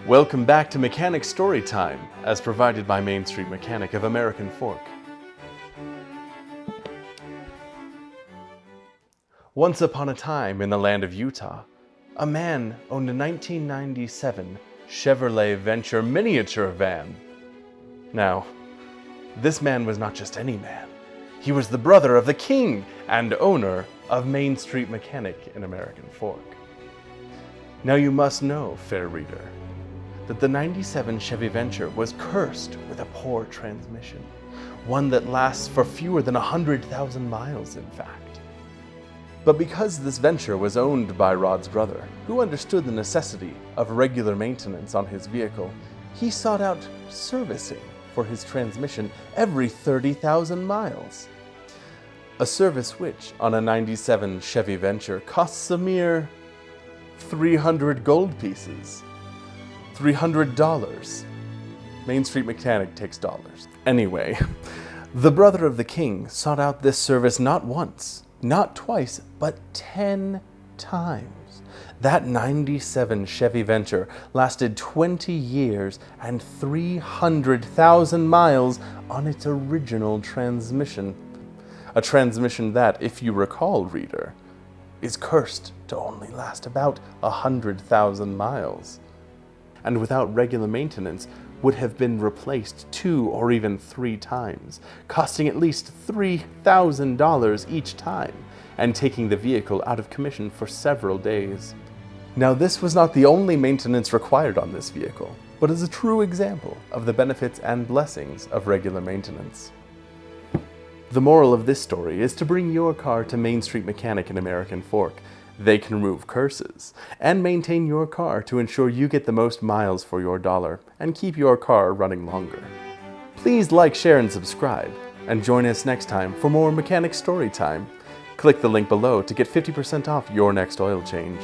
Welcome back to Mechanic Story Time, as provided by Main Street Mechanic of American Fork. Once upon a time in the land of Utah, a man owned a 1997 Chevrolet Venture miniature van. Now, this man was not just any man. He was the brother of the king and owner of Main Street Mechanic in American Fork. Now you must know, fair reader, that the 97 Chevy Venture was cursed with a poor transmission, one that lasts for fewer than 100,000 miles, in fact. But because this Venture was owned by Rod's brother, who understood the necessity of regular maintenance on his vehicle, he sought out servicing for his transmission every 30,000 miles. A service which, on a 97 Chevy Venture, costs a mere 300 gold pieces. $300. Main Street Mechanic takes dollars. Anyway, the brother of the king sought out this service not once, not twice, but 10 times. That 97 Chevy Venture lasted 20 years and 300,000 miles on its original transmission. A transmission that, if you recall, reader, is cursed to only last about 100,000 miles. And without regular maintenance would have been replaced 2 or even 3 times, costing at least $3,000 each time, and taking the vehicle out of commission for several days. Now, this was not the only maintenance required on this vehicle, but is a true example of the benefits and blessings of regular maintenance. The moral of this story is to bring your car to Main Street Mechanic in American Fork. They can remove curses and maintain your car to ensure you get the most miles for your dollar and keep your car running longer. Please like, share, and subscribe, and join us next time for more Mechanic Story Time. Click the link below to get 50% off your next oil change.